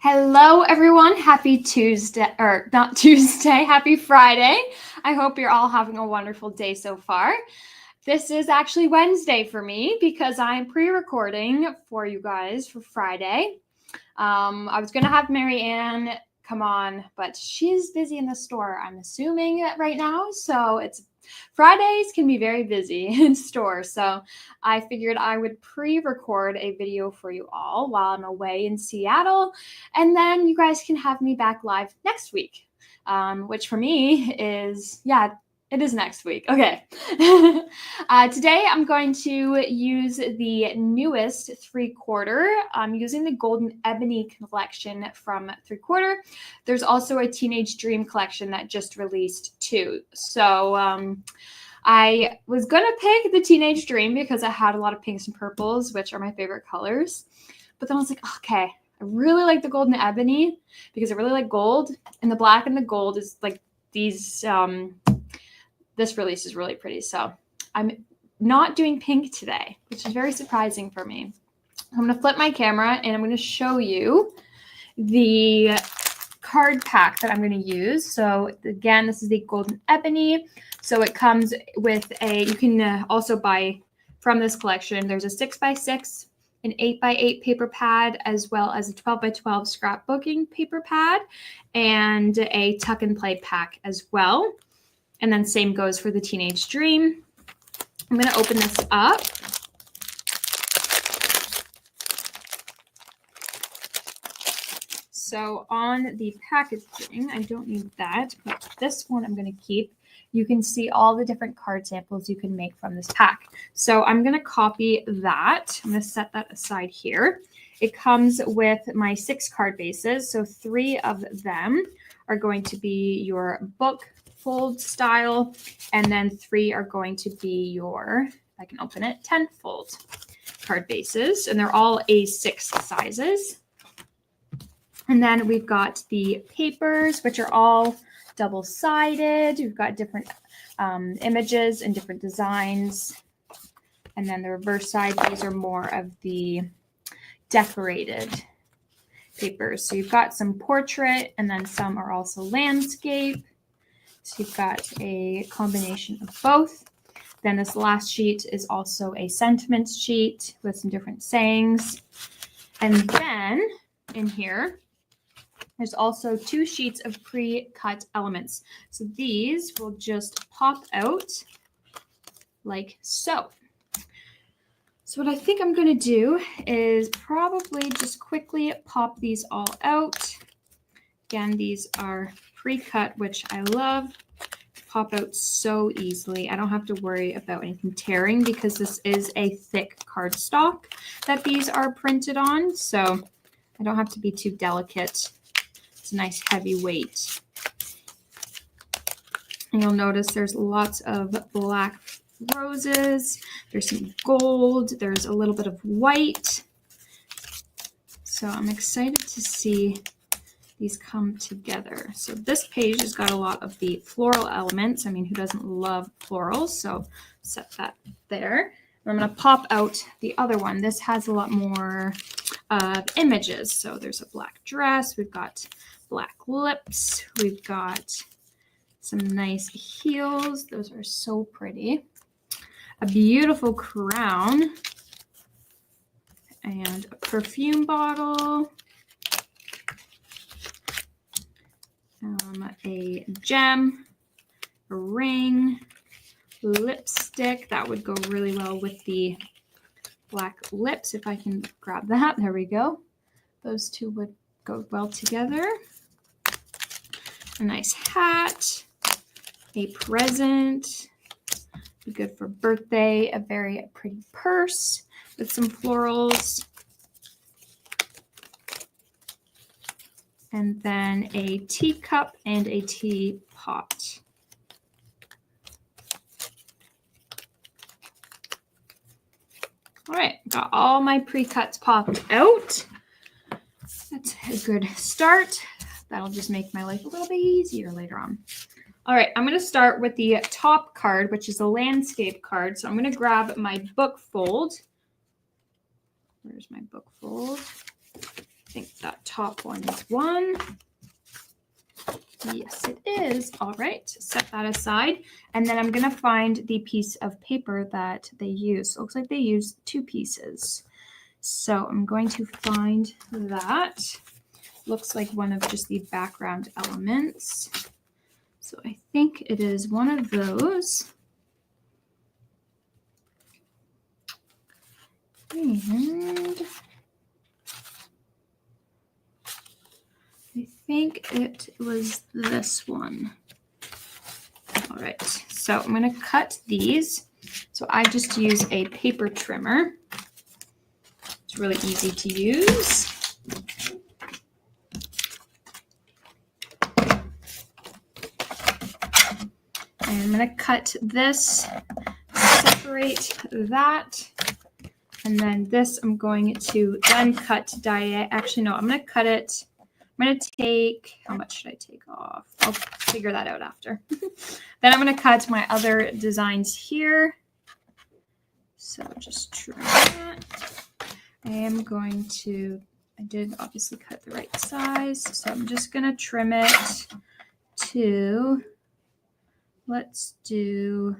Hello, everyone. Happy Tuesday, or not Tuesday, happy Friday. I hope you're all having a wonderful day so far. This is actually Wednesday for me because I'm pre-recording for you guys for Friday. I was going to have Marianne come on, but she's busy in the store, I'm assuming right now. So Fridays can be very busy in store. So I figured I would pre-record a video for you all while I'm away in Seattle. And then you guys can have me back live next week, which for me is, it is next week. Okay. Today I'm going to use the newest 3Quarter. I'm using the Golden Ebony collection from 3Quarter. There's also a Teenage Dream collection that just released too. So I was going to pick the Teenage Dream because I had a lot of pinks and purples, which are my favorite colors. But then I was like, okay, I really like the Golden Ebony because I really like gold. And the black and the gold is like these... this release is really pretty. So I'm not doing pink today, which is very surprising for me. I'm going to flip my camera and I'm going to show you the card pack that I'm going to use. So again, this is the Golden Ebony. So it comes with you can also buy from this collection. There's a 6x6, an 8x8 paper pad, as well as a 12x12 scrapbooking paper pad, and a tuck and play pack as well. And then same goes for the Teenage Dream. I'm going to open this up. So on the packaging, I don't need that, but this one I'm going to keep. You can see all the different card samples you can make from this pack. So I'm going to copy that. I'm going to set that aside here. It comes with my 6 card bases. So 3 of them are going to be your book fold style, and then 3 are going to be your, if I can open it, 10 fold card bases, and they're all A6 sizes. And then we've got the papers, which are all double-sided. We've got different images and different designs. And then the reverse side, these are more of the decorated papers. So you've got some portrait, and then some are also landscape. So you've got a combination of both. Then this last sheet is also a sentiment sheet with some different sayings. And then in here, there's also 2 sheets of pre-cut elements. So these will just pop out like so. So what I think I'm going to do is probably just quickly pop these all out. Again, these are pre-cut, which I love. Pop out so easily. I don't have to worry about anything tearing because this is a thick cardstock that these are printed on. So I don't have to be too delicate. It's a nice heavy weight. And you'll notice there's lots of black roses. There's some gold. There's a little bit of white. So I'm excited to see these come together. So this page has got a lot of the floral elements. I mean, who doesn't love florals? So set that there. I'm going to pop out the other one. This has a lot more images. So there's a black dress. We've got black lips. We've got some nice heels. Those are so pretty. A beautiful crown. And a perfume bottle. A gem, a ring, lipstick. That would go really well with the black lips if I can grab that. There we go. Those two would go well together. A nice hat, a present, be good for birthday, a very pretty purse with some florals. And then a teacup and a teapot. All right, got all my pre-cuts popped out. That's a good start. That'll just make my life a little bit easier later on. All right, I'm going to start with the top card, which is a landscape card. So I'm going to grab my book fold. Where's my book fold? think that top one is 1. Yes, it is. All right, set that aside. And then I'm going to find the piece of paper that they use. So it looks like they use 2 pieces. So I'm going to find that. Looks like one of just the background elements. So I think it is one of those. And I think it was this one. All right, so I'm going to cut these. So I just use a paper trimmer. It's really easy to use. And I'm going to cut this, separate that, and then this I'm going to then cut actually, no, I'm going to cut it. I'm going to take, how much should I take off? I'll figure that out after. Then I'm going to cut my other designs here. So just trim that. I am going to, I did obviously cut the right size. So I'm just going to trim it to, let's do,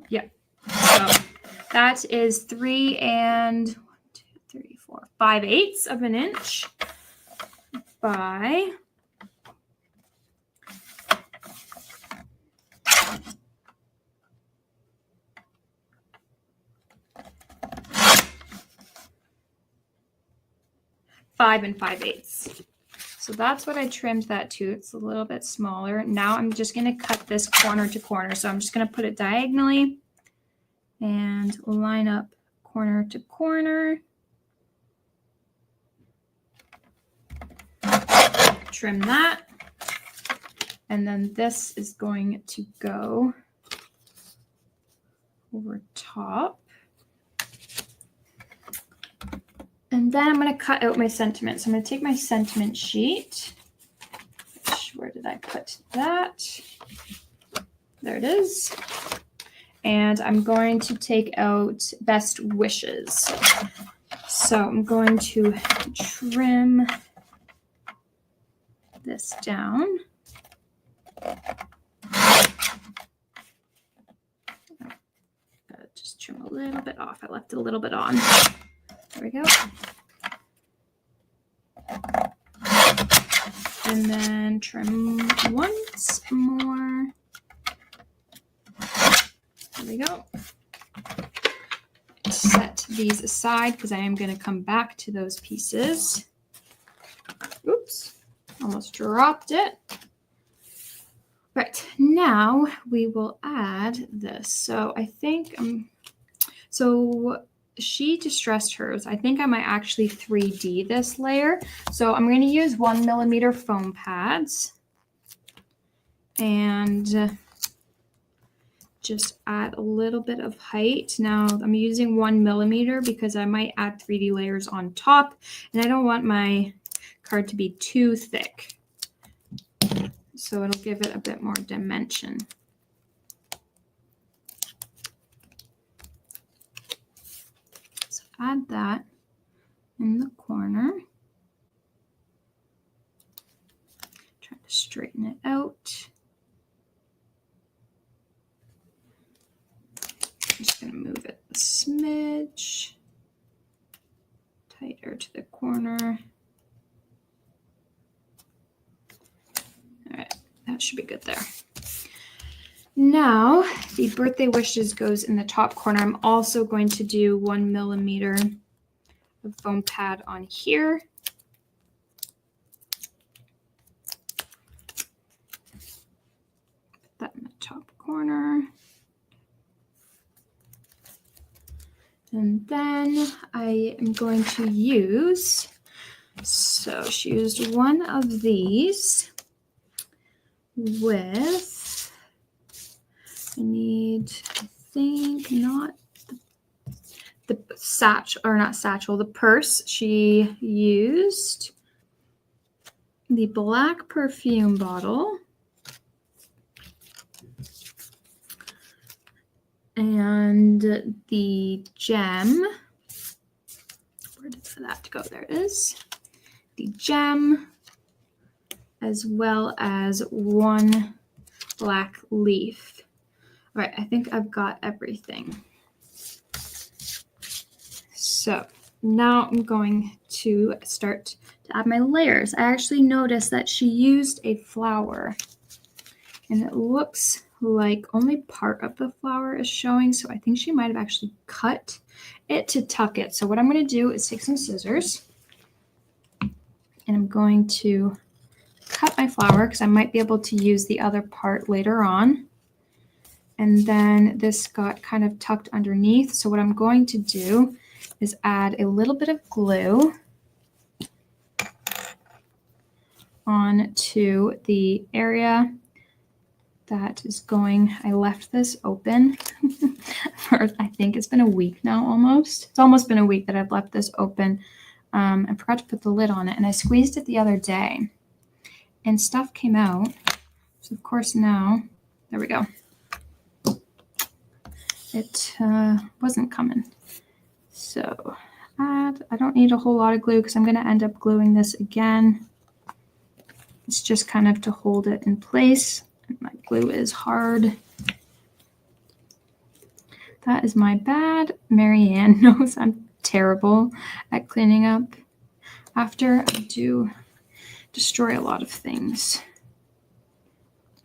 yeah. So that is 3 and 5/8 of an inch by 5 and 5/8. So that's what I trimmed that to. It's a little bit smaller. Now I'm just going to cut this corner to corner. So I'm just going to put it diagonally and line up corner to corner. Trim that. And then this is going to go over top. And then I'm going to cut out my sentiment. So I'm going to take my sentiment sheet. Where did I put that? There it is. And I'm going to take out best wishes. So I'm going to trim this down. Gotta just trim a little bit off. I left a little bit on. There we go. And then trim once more. There we go. Set these aside because I am going to come back to those pieces. Oops, almost dropped it. Right, now we will add this. So I think, so she distressed hers. I think I might actually 3D this layer. So I'm going to use 1mm foam pads and just add a little bit of height. Now I'm using 1mm because I might add 3D layers on top and I don't want my card to be too thick. So it'll give it a bit more dimension. So add that in the corner. Try to straighten it out. I'm just going to move it a smidge tighter to the corner. All right, that should be good there. Now, the birthday wishes goes in the top corner. I'm also going to do 1mm of foam pad on here. Put that in the top corner. And then I am going to use, so she used one of these with, I need, I think, not the satchel, or not satchel, the purse. She used the black perfume bottle. And the gem, where did that go? There it is. The gem, as well as one black leaf. All right, I think I've got everything. So now I'm going to start to add my layers. I actually noticed that she used a flower, and it looks like only part of the flower is showing, so I think she might have actually cut it to tuck it. So what I'm going to do is take some scissors, and I'm going to cut my flower because I might be able to use the other part later on. And then this got kind of tucked underneath. So what I'm going to do is add a little bit of glue onto the area that is going. I left this open for, I think it's been a week now almost. It's almost been a week that I've left this open. I forgot to put the lid on it, and I squeezed it the other day and stuff came out. So of course now, there we go. It wasn't coming. So I don't need a whole lot of glue because I'm going to end up gluing this again. It's just kind of to hold it in place. My glue is hard. That is my bad. Marianne knows I'm terrible at cleaning up after I do destroy a lot of things.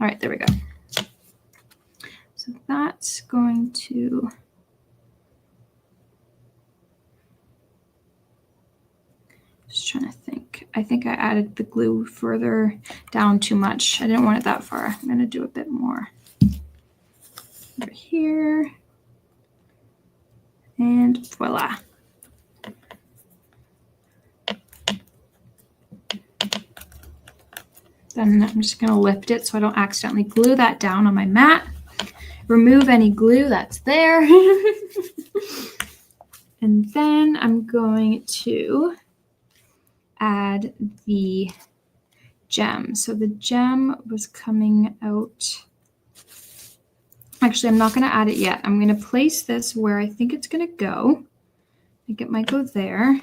All right, there we go. So that's going to just trying to think. I think I added the glue further down too much. I didn't want it that far. I'm going to do a bit more over here. And voila. Then I'm just going to lift it so I don't accidentally glue that down on my mat. Remove any glue that's there. And then I'm going to add the gem. So the gem was coming out. Actually, I'm not going to add it yet. I'm going to place this where I think it's going to go. I think it might go there.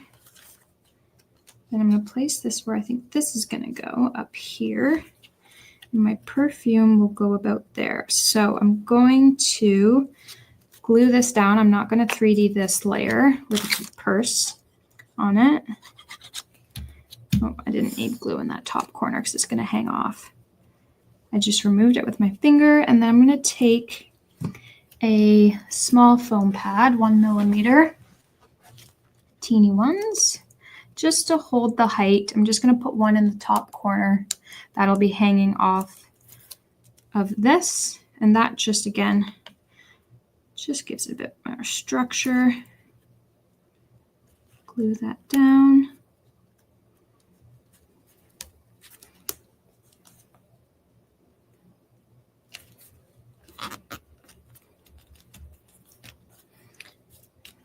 Then I'm going to place this where I think this is going to go, up here. And my perfume will go about there. So I'm going to glue this down. I'm not going to 3D this layer with a purse on it. Oh, I didn't need glue in that top corner because it's going to hang off. I just removed it with my finger, and then I'm going to take a small foam pad, 1 millimeter, teeny ones, just to hold the height. I'm just going to put one in the top corner. That'll be hanging off of this, and that just, again, just gives it a bit more structure. Glue that down.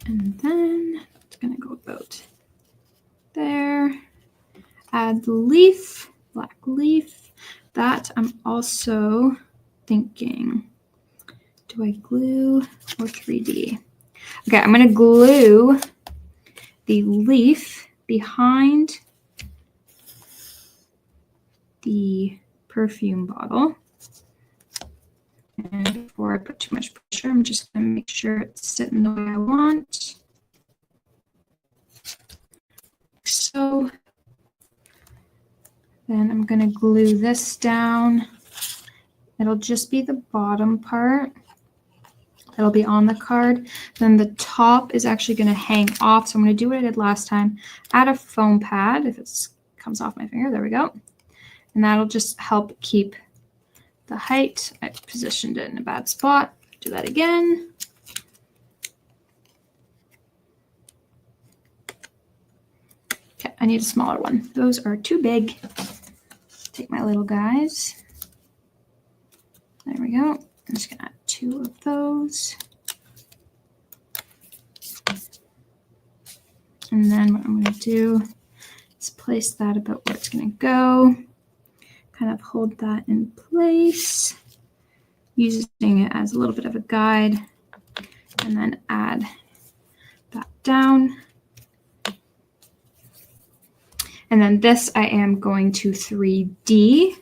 And then it's going to go about there. Add the leaf, black leaf. That I'm also thinking, do I glue or 3D? Okay, I'm going to glue the leaf behind the perfume bottle. And before I put too much pressure, I'm just going to make sure it's sitting the way I want. So then I'm going to glue this down. It'll just be the bottom part that'll be on the card. Then the top is actually going to hang off. So I'm going to do what I did last time. Add a foam pad if it comes off my finger. There we go. And that'll just help keep the height. I positioned it in a bad spot. Do that again. Okay, I need a smaller one. Those are too big. Take my little guys. There we go. I'm just gonna add 2 of those. And then what I'm gonna do is place that about where it's gonna go. Kind of hold that in place, using it as a little bit of a guide. and then add that down. And then this I am going to 3D.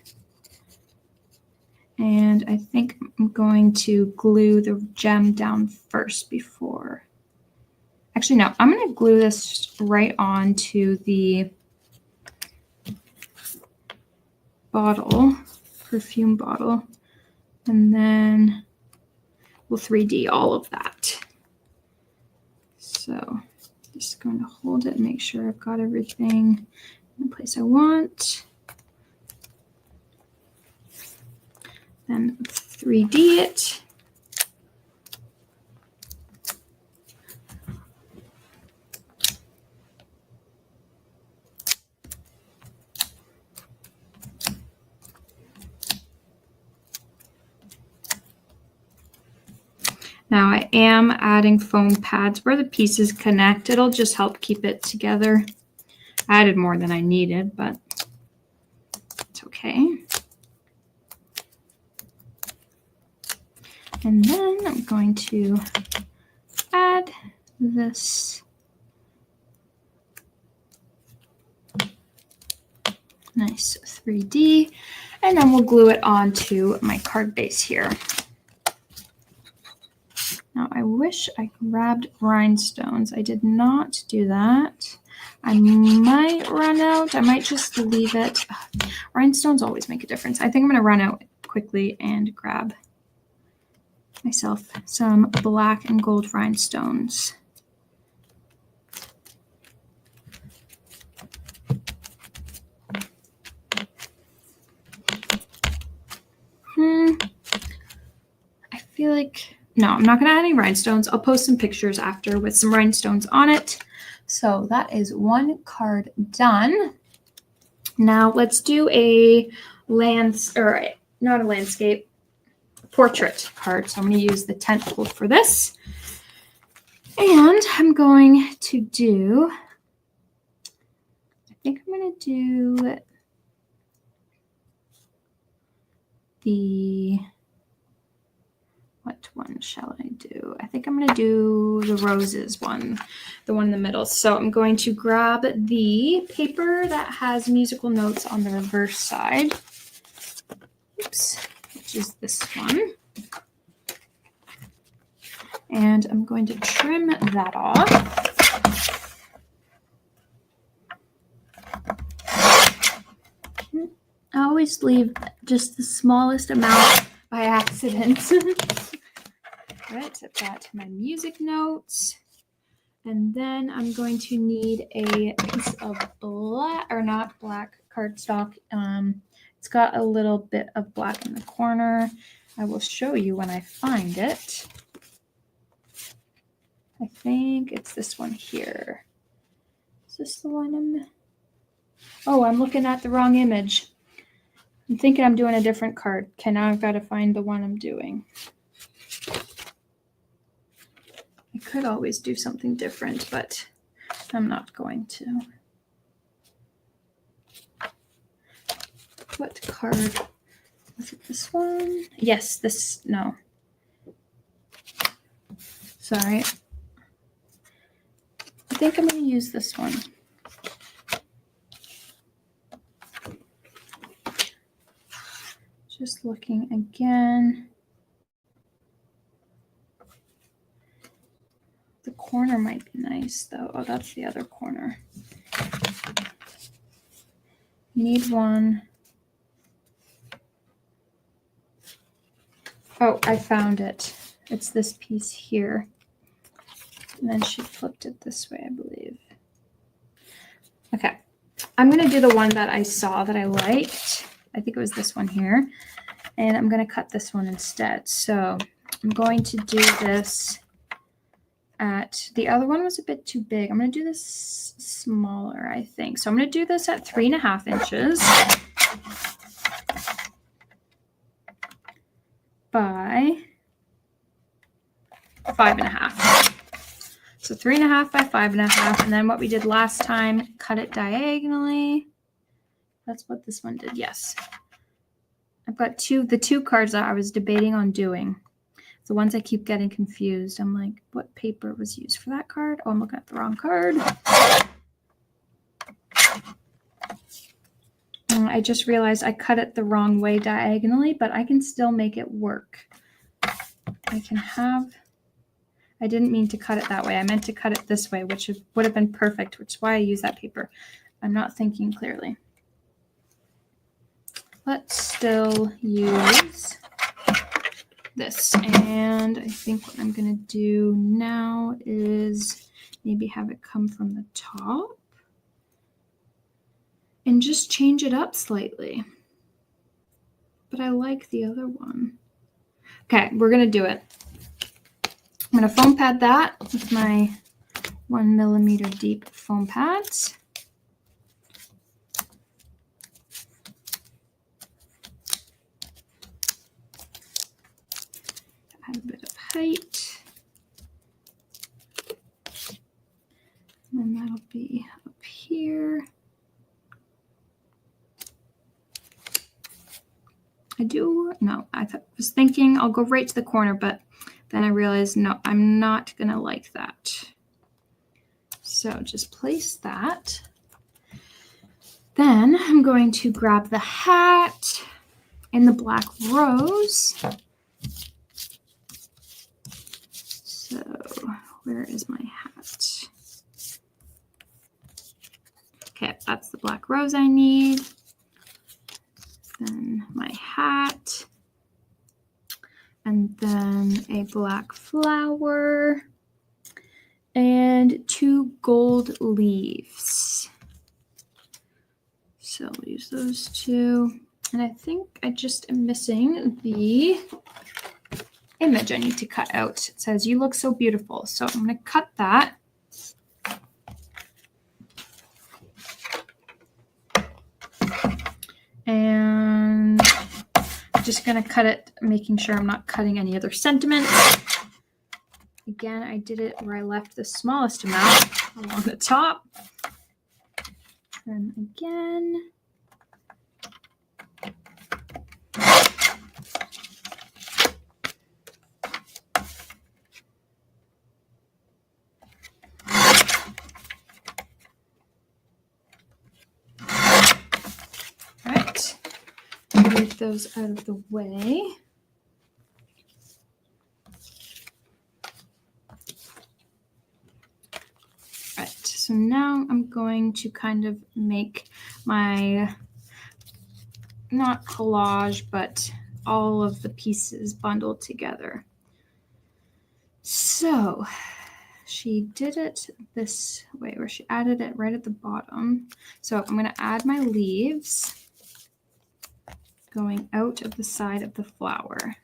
And I think I'm going to glue the gem down first before. Actually, no, I'm going to glue this right onto the bottle, perfume bottle. And then we'll 3D all of that. So just going to hold it and make sure I've got everything in the place I want. Then 3D it. Now I am adding foam pads where the pieces connect. It'll just help keep it together. I added more than I needed, but it's okay. And then I'm going to add this nice 3D, and then we'll glue it onto my card base here. Now I wish I grabbed rhinestones. I did not do that. I might run out. I might just leave it. Rhinestones always make a difference. I think I'm going to run out quickly and grab myself some black and gold rhinestones. I feel like, no, I'm not going to add any rhinestones. I'll post some pictures after with some rhinestones on it. So that is one card done. Now let's do a not a landscape, portrait card. So I'm going to use the tent pole for this. And I'm going to do, I think I'm going to do what one shall I do? I think I'm going to do the roses one, the one in the middle. So I'm going to grab the paper that has musical notes on the reverse side. Oops, which is this one. And I'm going to trim that off. I always leave just the smallest amount by accident. Right, I've got my music notes. And then I'm going to need a piece of black, or not black, cardstock. It's got a little bit of black in the corner. I will show you when I find it. I think it's this one here. Is this the one I'm looking at the wrong image. I'm thinking I'm doing a different card. Okay, now I've got to find the one I'm doing. I could always do something different, but I'm not going to. What card? Was it this one? Yes, this, no. Sorry. I think I'm going to use this one. Just looking again. The corner might be nice though. Oh, that's the other corner. Need one. Oh, I found it. It's this piece here. And then she flipped it this way, I believe. Okay. I'm going to do the one that I saw that I liked. I think it was this one here. And I'm going to cut this one instead. So I'm going to do this at, the other one was a bit too big. I'm going to do this smaller, I think. So I'm going to do this at 3.5 inches by 5.5. So 3.5 by 5.5. And then what we did last time, cut it diagonally. That's what this one did. Yes. I've got the two cards that I was debating on doing. The ones I keep getting confused. I'm like, what paper was used for that card? Oh, I'm looking at the wrong card. I just realized I cut it the wrong way diagonally, but I can still make it work. I didn't mean to cut it that way. I meant to cut it this way, which would have been perfect, which is why I use that paper. I'm not thinking clearly. Let's still use this. And I think what I'm going to do now is maybe have it come from the top and just change it up slightly. But I like the other one. Okay, we're going to do it. I'm going to foam pad that with my 1 millimeter deep foam pads. Add a bit of height. And that'll be up here. I was thinking I'll go right to the corner, but then I realized, no, I'm not going to like that. So just place that. Then I'm going to grab the hat in the black rose. So where is my hat? Okay, that's the black rose I need. Then my hat. And then a black flower. And 2 gold leaves. So I'll use those 2. And I think I just am missing the image I need to cut out. It says, "You look so beautiful." So I'm going to cut that. And I'm just going to cut it, making sure I'm not cutting any other sentiments. Again, I did it where I left the smallest amount along the top. And again. All right. Move those out of the way. So now I'm going to kind of make my, not collage, but all of the pieces bundled together. So she did it this way, where she added it right at the bottom. So I'm going to add my leaves going out of the side of the flower,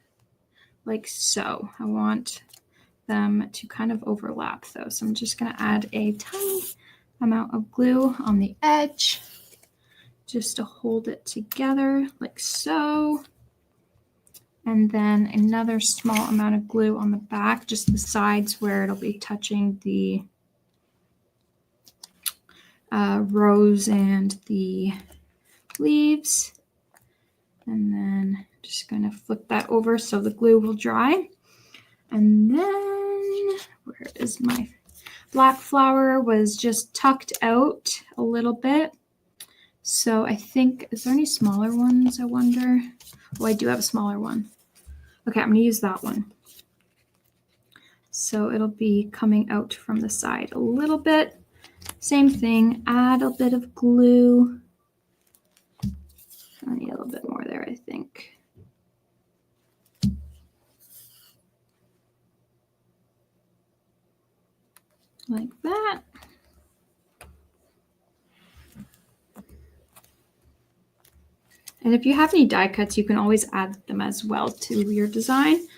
like so. I want them to kind of overlap though. So I'm just going to add a tiny amount of glue on the edge just to hold it together like so. And then another small amount of glue on the back, just the sides where it'll be touching the rose and the leaves. And then just going to flip that over so the glue will dry. And then, where is my black flower? Was just tucked out a little bit. So I think, is there any smaller ones, I wonder? Oh, I do have a smaller one. Okay, I'm going to use that one. So it'll be coming out from the side a little bit. Same thing, add a bit of glue. I need a little bit more there, I think. Like that. And if you have any die cuts, you can always add them as well to your design.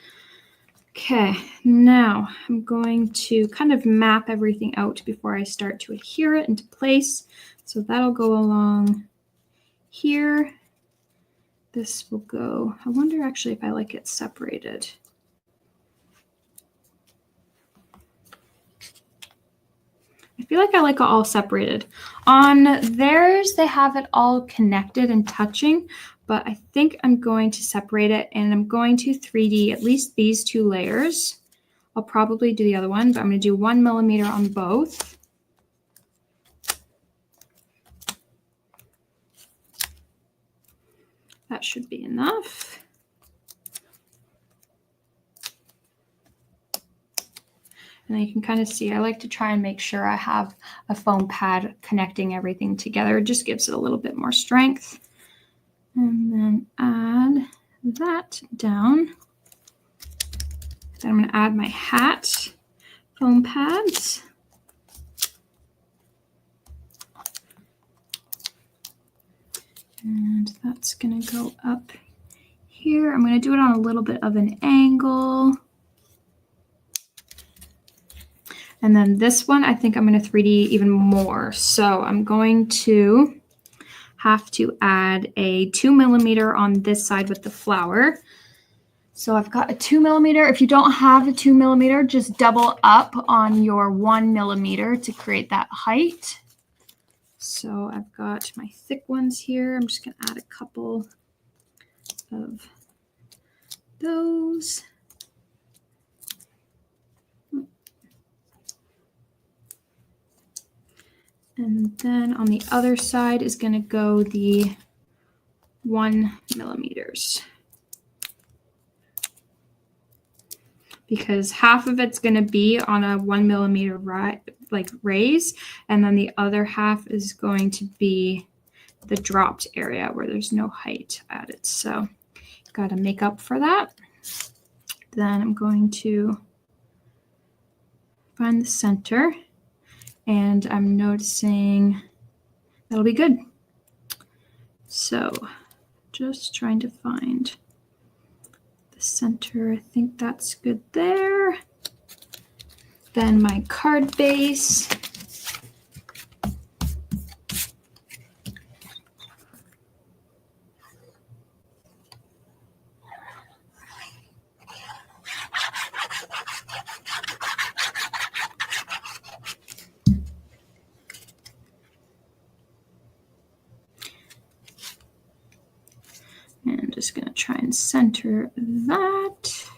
Okay, now I'm going to kind of map everything out before I start to adhere it into place. So that'll go along here. This will go, I wonder actually if I like it separated. I feel like I like it all separated. On theirs, they have it all connected and touching, but I think I'm going to separate it and I'm going to 3D at least these 2 layers. I'll probably do the other one, but I'm going to do 1 millimeter on both. That should be enough. And then you can kind of see, I like to try and make sure I have a foam pad connecting everything together. It just gives it a little bit more strength. And then add that down. Then I'm going to add my hat foam pads. And that's going to go up here. I'm going to do it on a little bit of an angle. And then this one, I think I'm going to 3D even more. So I'm going to have to add a 2 millimeter on this side with the flower. So I've got a 2 millimeter. If you don't have a 2 millimeter, just double up on your 1 millimeter to create that height. So I've got my thick ones here. I'm just going to add a couple of those. And then on the other side is going to go the 1 millimeters. Because half of it's going to be on a 1 millimeter raise, and then the other half is going to be the dropped area where there's no height added. So got to make up for that. Then I'm going to find the center, and I'm noticing that'll be good. So just trying to find the center. I think that's good there. Then my card base. And I'm just going to try and center that.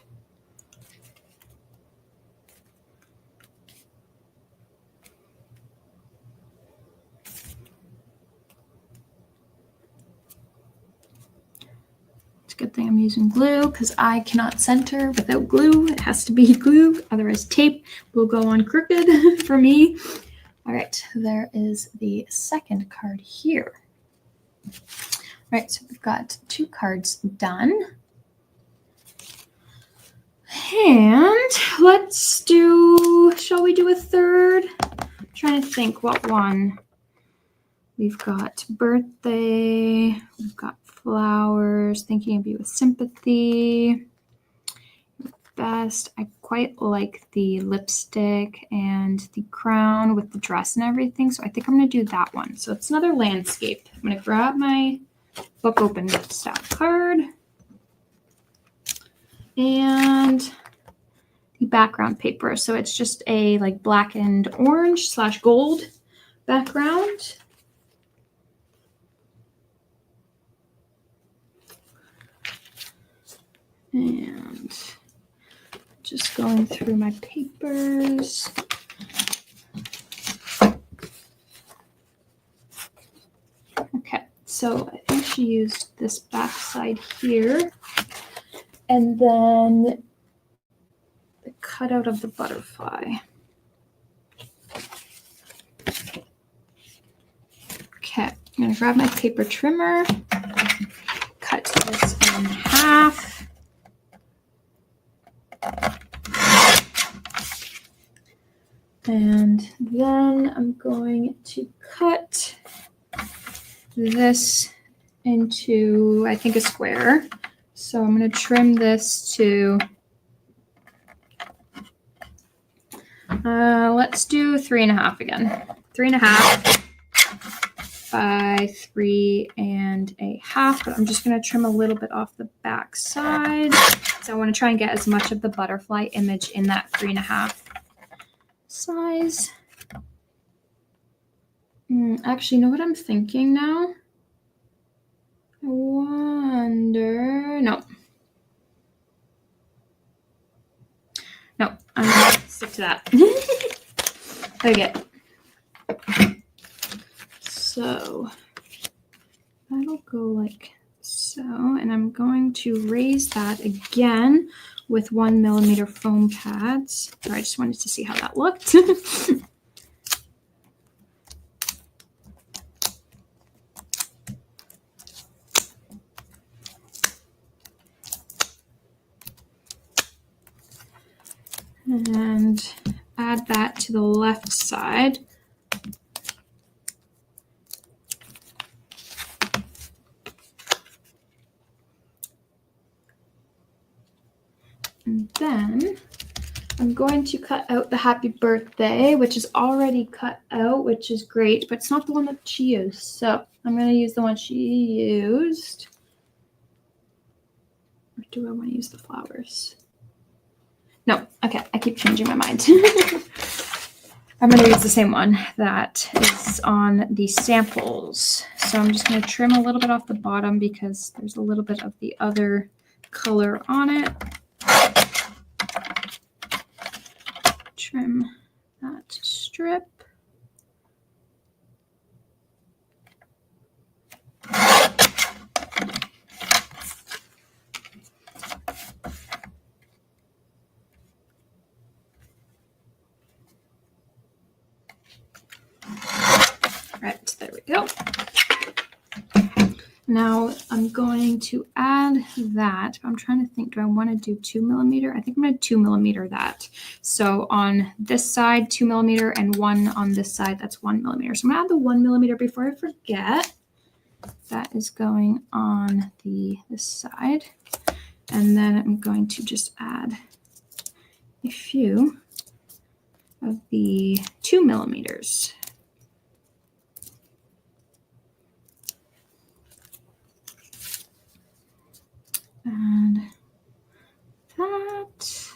It's a good thing I'm using glue because I cannot center without glue. It has to be glue, otherwise tape will go on crooked for me. All right, there is the second card here. All right, so we've got 2 cards done. And let's do, shall we do a third? I'm trying to think what one. We've got birthday, we've got flowers, thinking of you with sympathy. Best, I quite like the lipstick and the crown with the dress and everything. So I think I'm going to do that one. So it's another landscape. I'm going to grab my book open stack card and the background paper. So it's just a like black and orange / gold background. And just going through my papers. Okay, so I think she used this back side here. And then the cutout of the butterfly. Okay, I'm going to grab my paper trimmer, cut this in half. And then I'm going to cut this into, I think, a square. So I'm going to trim this to, let's do 3.5 again. 3.5 by 3.5. But I'm just going to trim a little bit off the back side. So I want to try and get as much of the butterfly image in that 3.5 size. Actually, you know what I'm thinking now? I wonder, no, I'm gonna stick to that. Okay, so that'll go like so, and I'm going to raise that again with 1 millimeter foam pads. So I just wanted to see how that looked. And add that to the left side. And then I'm going to cut out the happy birthday, which is already cut out, which is great, but it's not the one that she used. So I'm going to use the one she used. Or do I want to use the flowers? No, okay, I keep changing my mind. I'm going to use the same one that is on the samples. So I'm just going to trim a little bit off the bottom because there's a little bit of the other color on it. Trim that strip. Right, there we go. Now I'm going to add that. I'm trying to think, do I want to do 2 millimeter? I think I'm going to 2 millimeter that. So on this side, 2 millimeter, and one on this side, that's 1 millimeter. So I'm going to add the 1 millimeter before I forget. That is going on this side. And then I'm going to just add a few of the 2 millimeters. And that,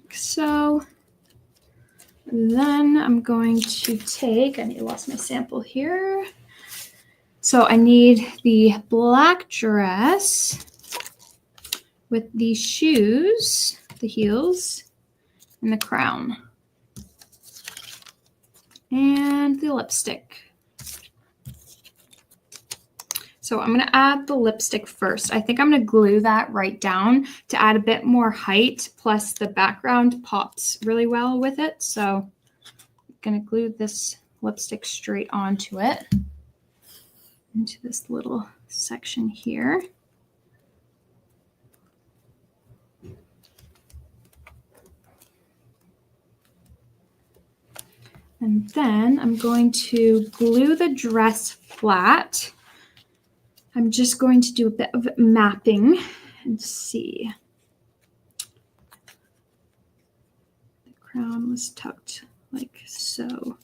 like so. Then I'm going to take, I lost my sample here. So I need the black dress with the shoes, the heels, and the crown. And the lipstick. So I'm going to add the lipstick first. I think I'm going to glue that right down to add a bit more height, plus the background pops really well with it. So I'm going to glue this lipstick straight onto it, into this little section here. And then I'm going to glue the dress flat. I'm just going to do a bit of mapping and see. The crown was tucked like so.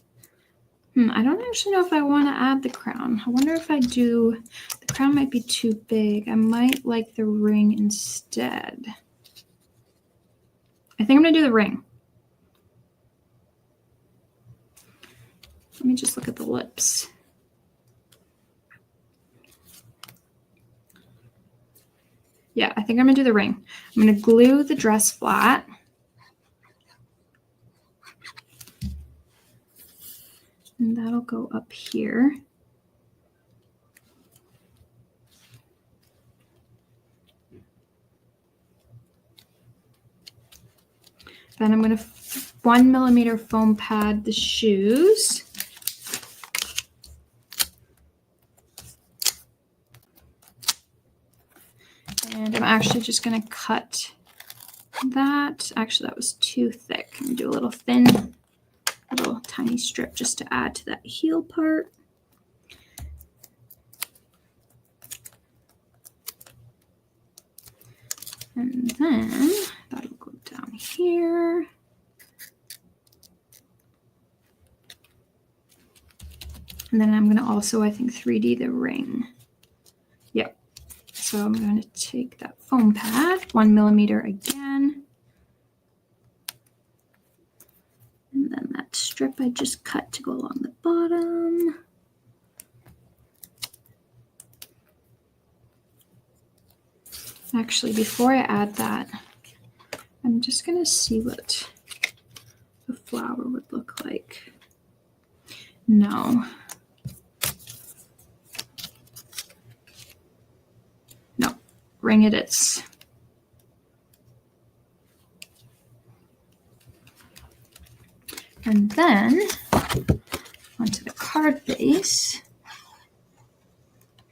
I don't actually know if I want to add the crown. I wonder if I do, the crown might be too big. I might like the ring instead. I think I'm going to do the ring. Let me just look at the lips. Yeah, I think I'm going to do the ring. I'm going to glue the dress flat. And that'll go up here. Then I'm going to 1 millimeter foam pad the shoes. And I'm actually just going to cut that. Actually, that was too thick. I'm going to do a little thin, little tiny strip just to add to that heel part. And then that'll go down here. And then I'm going to also, I think, 3D the ring. Yep. So I'm going to take that foam pad, 1 millimeter again. And then that strip I just cut to go along the bottom. Actually, before I add that, I'm just going to see what the flower would look like. No. No, ring it is. And then onto the card base.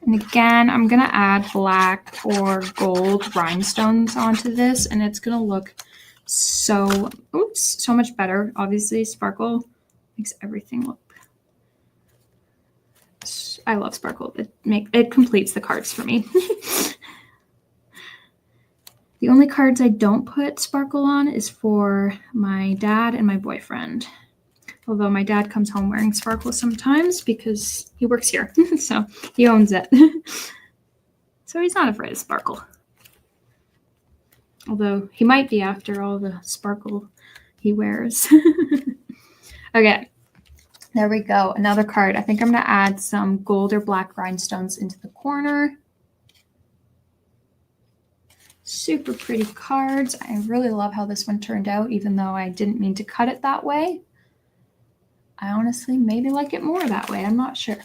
And again, I'm going to add black or gold rhinestones onto this, and it's going to look so much better. Obviously, sparkle makes everything look. I love sparkle. It completes the cards for me. The only cards I don't put sparkle on is for my dad and my boyfriend. Although my dad comes home wearing sparkle sometimes because he works here, so he owns it. So he's not afraid of sparkle. Although he might be after all the sparkle he wears. Okay, there we go. Another card. I think I'm going to add some gold or black rhinestones into the corner. Super pretty cards. I really love how this one turned out, even though I didn't mean to cut it that way. I honestly maybe like it more that way. I'm not sure.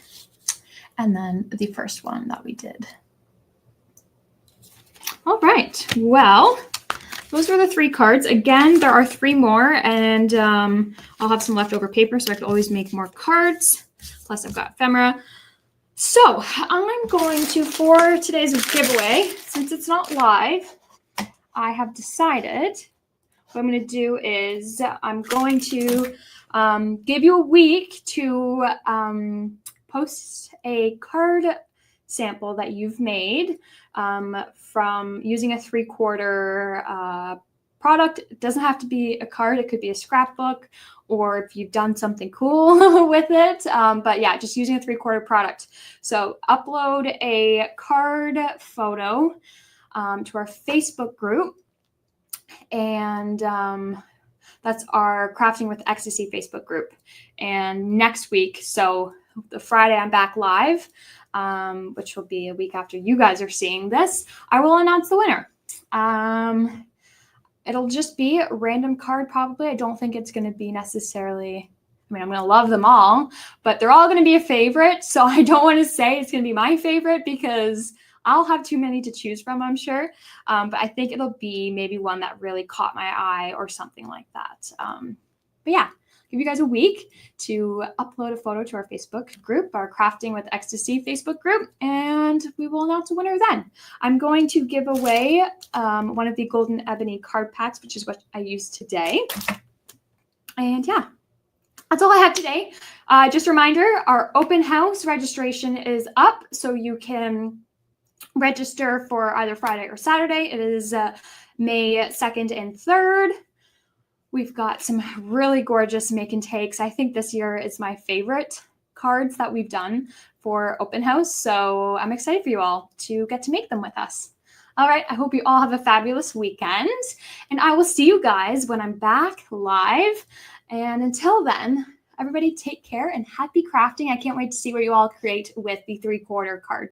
And then the first one that we did. All right. Well, those were the 3 cards. Again, there are 3 more, and I'll have some leftover paper, so I can always make more cards. Plus, I've got ephemera. So I'm going to, for today's giveaway, since it's not live, I have decided what I'm going to do is I'm going to give you a week to post a card sample that you've made from using a 3/4 product. It doesn't have to be a card. It could be a scrapbook, or if you've done something cool with it. But yeah, just using a 3/4 product. So upload a card photo to our Facebook group, and that's our Crafting with Ecstasy Facebook group. And next week, so the Friday I'm back live, which will be a week after you guys are seeing this, I will announce the winner. It'll just be a random card probably. I don't think it's going to be necessarily, I mean, I'm going to love them all, but they're all going to be a favorite. So I don't want to say it's going to be my favorite because I'll have too many to choose from, I'm sure. But I think it'll be maybe one that really caught my eye or something like that. But yeah, give you guys a week to upload a photo to our Facebook group, our Crafting with Ecstasy Facebook group, and we will announce a winner then. I'm going to give away one of the Golden Ebony card packs, which is what I used today. And yeah, that's all I have today. Just a reminder, our open house registration is up, so you can register for either Friday or Saturday. It is May 2nd and 3rd. We've got some really gorgeous make and takes. I think this year is my favorite cards that we've done for open house. So I'm excited for you all to get to make them with us. All right. I hope you all have a fabulous weekend, and I will see you guys when I'm back live. And until then, everybody take care and happy crafting. I can't wait to see what you all create with the 3/4 card.